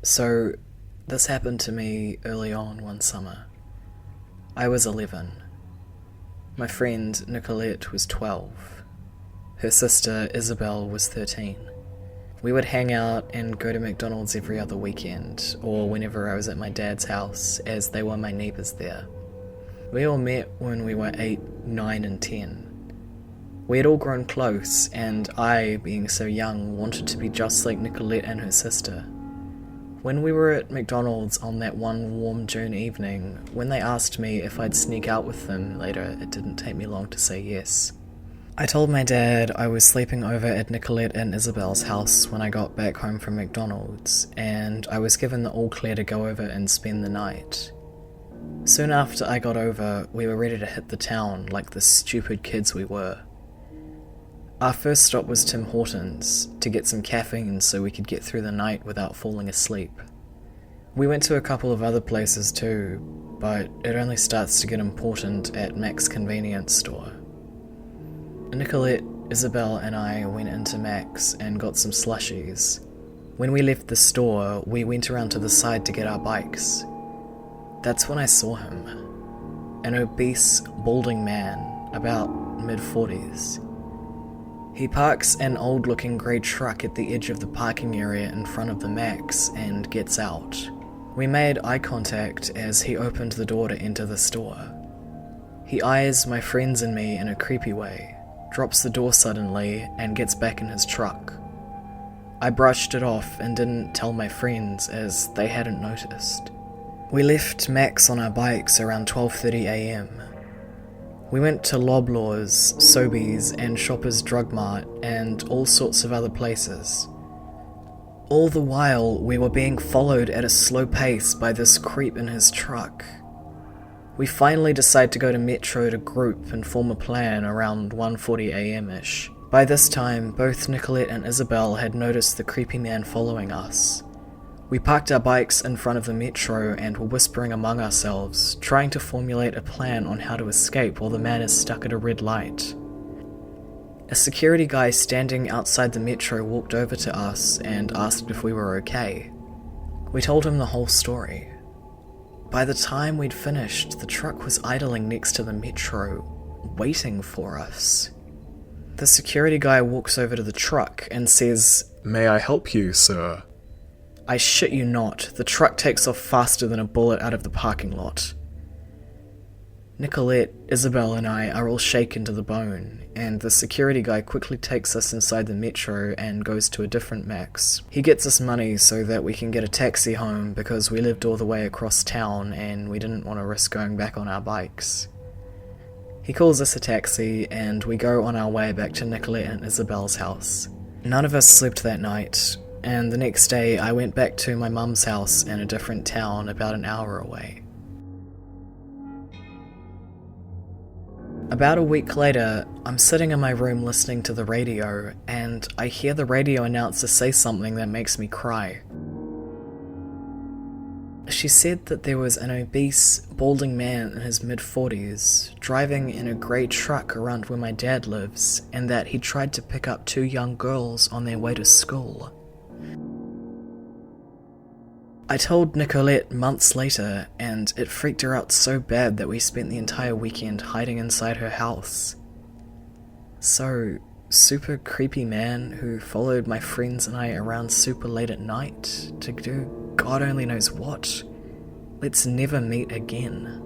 So, this happened to me early on one summer. I was 11. My friend Nicolette was 12. Her sister Isabel was 13. We would hang out and go to McDonald's every other weekend, or whenever I was at my dad's house, as they were my neighbours there. We all met when we were 8, 9 and 10. We had all grown close, and I, being so young, wanted to be just like Nicolette and her sister. When we were at McDonald's on that one warm June evening, when they asked me if I'd sneak out with them later, it didn't take me long to say yes. I told my dad I was sleeping over at Nicolette and Isabel's house when I got back home from McDonald's, and I was given the all clear to go over and spend the night. Soon after I got over, we were ready to hit the town like the stupid kids we were. Our first stop was Tim Hortons, to get some caffeine so we could get through the night without falling asleep. We went to a couple of other places too, but it only starts to get important at Mac's convenience store. Nicolette, Isabel and I went into Mac's and got some slushies. When we left the store, we went around to the side to get our bikes. That's when I saw him. An obese, balding man, about mid-40s. He parks an old-looking grey truck at the edge of the parking area in front of the Mac's and gets out. We made eye contact as he opened the door to enter the store. He eyes my friends and me in a creepy way, drops the door suddenly, and gets back in his truck. I brushed it off and didn't tell my friends as they hadn't noticed. We left Mac's on our bikes around 12:30 a.m. We went to Loblaws, Sobeys and Shoppers Drug Mart and all sorts of other places. All the while, we were being followed at a slow pace by this creep in his truck. We finally decide to go to Metro to group and form a plan around 1:40 a.m-ish. By this time, both Nicolette and Isabel had noticed the creepy man following us. We parked our bikes in front of the Metro and were whispering among ourselves, trying to formulate a plan on how to escape while the man is stuck at a red light. A security guy standing outside the Metro walked over to us and asked if we were okay. We told him the whole story. By the time we'd finished, the truck was idling next to the Metro, waiting for us. The security guy walks over to the truck and says, "May I help you, sir?" I shit you not, the truck takes off faster than a bullet out of the parking lot. Nicolette, Isabel and I are all shaken to the bone, and the security guy quickly takes us inside the Metro and goes to a different Mac's. He gets us money so that we can get a taxi home because we lived all the way across town and we didn't want to risk going back on our bikes. He calls us a taxi and we go on our way back to Nicolette and Isabel's house. None of us slept that night, and the next day I went back to my mum's house in a different town about an hour away. About a week later, I'm sitting in my room listening to the radio, and I hear the radio announcer say something that makes me cry. She said that there was an obese, balding man in his mid-40s, driving in a grey truck around where my dad lives, and that he tried to pick up 2 young girls on their way to school. I told Nicolette months later, and it freaked her out so bad that we spent the entire weekend hiding inside her house. So, super creepy man who followed my friends and I around super late at night to do God only knows what. Let's never meet again.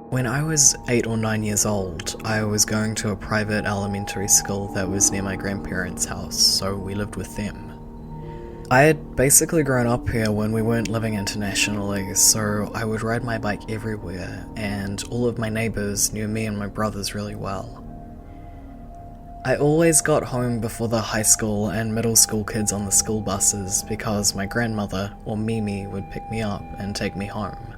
When I was 8 or 9 years old, I was going to a private elementary school that was near my grandparents' house, so we lived with them. I had basically grown up here when we weren't living internationally, so I would ride my bike everywhere, and all of my neighbours knew me and my brothers really well. I always got home before the high school and middle school kids on the school buses because my grandmother, or Mimi, would pick me up and take me home.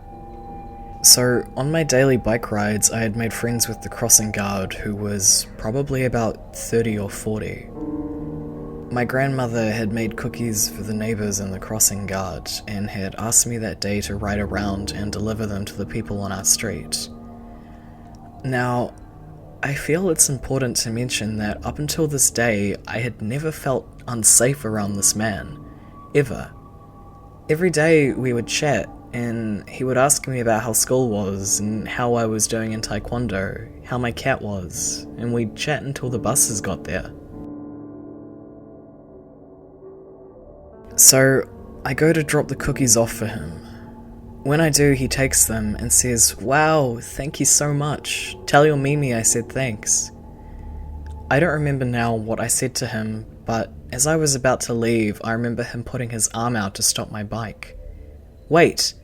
So, on my daily bike rides, I had made friends with the crossing guard, who was probably about 30 or 40. My grandmother had made cookies for the neighbours in the crossing guard, and had asked me that day to ride around and deliver them to the people on our street. Now, I feel it's important to mention that up until this day, I had never felt unsafe around this man. Ever. Every day we would chat, and he would ask me about how school was, and how I was doing in taekwondo, how my cat was, and we'd chat until the buses got there. So, I go to drop the cookies off for him. When I do, he takes them and says, "Wow, thank you so much. Tell your Mimi I said thanks." I don't remember now what I said to him, but as I was about to leave, I remember him putting his arm out to stop my bike. "Wait,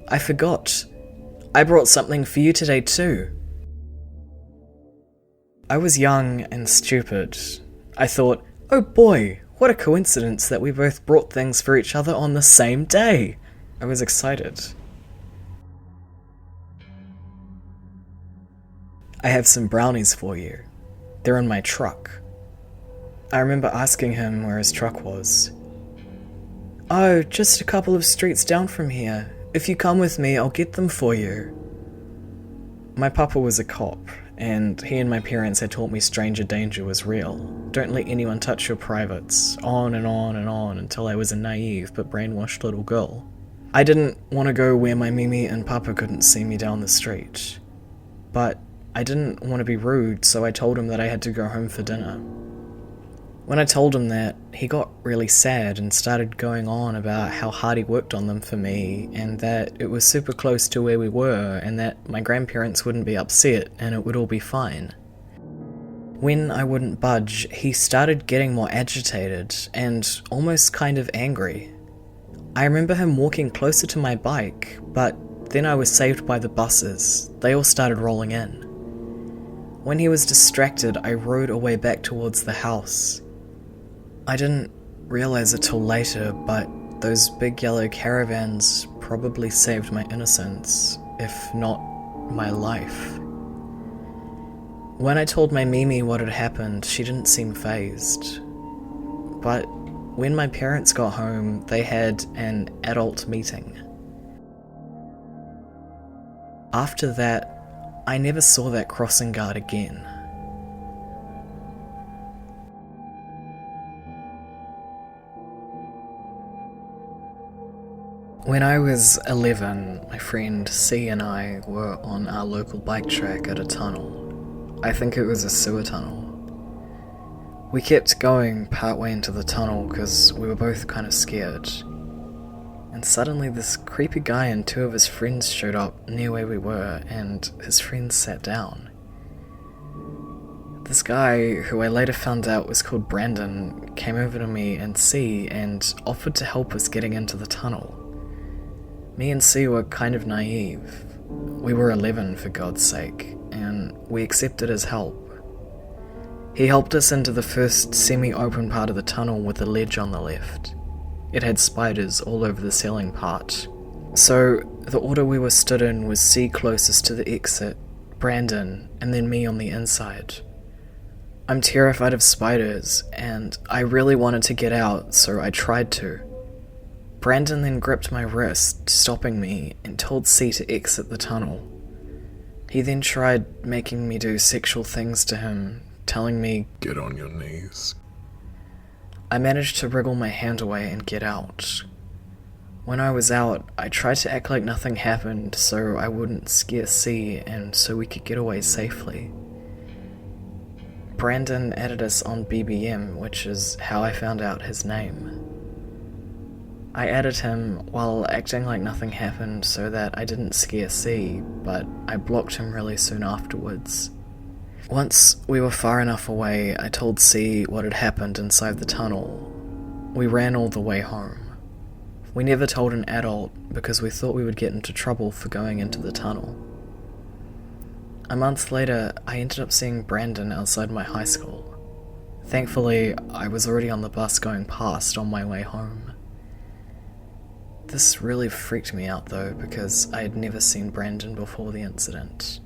I forgot. I brought something for you today too." I was young and stupid. I thought, oh boy, what a coincidence that we both brought things for each other on the same day. I was excited. "I have some brownies for you. They're in my truck." I remember asking him where his truck was. "Oh, just a couple of streets down from here. If you come with me, I'll get them for you." My papa was a cop, and he and my parents had taught me stranger danger was real. Don't let anyone touch your privates. On and on and on until I was a naive but brainwashed little girl. I didn't want to go where my Mimi and papa couldn't see me down the street. But I didn't want to be rude, so I told him that I had to go home for dinner. When I told him that, he got really sad and started going on about how hard he worked on them for me, and that it was super close to where we were, and that my grandparents wouldn't be upset, and it would all be fine. When I wouldn't budge, he started getting more agitated, and almost kind of angry. I remember him walking closer to my bike, but then I was saved by the buses. They all started rolling in. When he was distracted, I rode away back towards the house. I didn't realize it till later, but those big yellow caravans probably saved my innocence, if not my life. When I told my Mimi what had happened, she didn't seem fazed. But when my parents got home, they had an adult meeting. After that, I never saw that crossing guard again. When I was 11, my friend C and I were on our local bike track at a tunnel. I think it was a sewer tunnel. We kept going partway into the tunnel because we were both kind of scared. And suddenly this creepy guy and two of his friends showed up near where we were, and his friends sat down. This guy, who I later found out was called Brandon, came over to me and C and offered to help us getting into the tunnel. Me and C were kind of naive. We were 11 for God's sake, and we accepted his help. He helped us into the first semi-open part of the tunnel with a ledge on the left. It had spiders all over the ceiling part. So the order we were stood in was C closest to the exit, Brandon, and then me on the inside. I'm terrified of spiders, and I really wanted to get out, so I tried to. Brandon then gripped my wrist, stopping me, and told C to exit the tunnel. He then tried making me do sexual things to him, telling me, "Get on your knees." I managed to wriggle my hand away and get out. When I was out, I tried to act like nothing happened so I wouldn't scare C and so we could get away safely. Brandon added us on BBM, which is how I found out his name. I added him while acting like nothing happened so that I didn't scare C, but I blocked him really soon afterwards. Once we were far enough away, I told C what had happened inside the tunnel. We ran all the way home. We never told an adult because we thought we would get into trouble for going into the tunnel. A month later, I ended up seeing Brandon outside my high school. Thankfully, I was already on the bus going past on my way home. This really freaked me out though, because I had never seen Brandon before the incident.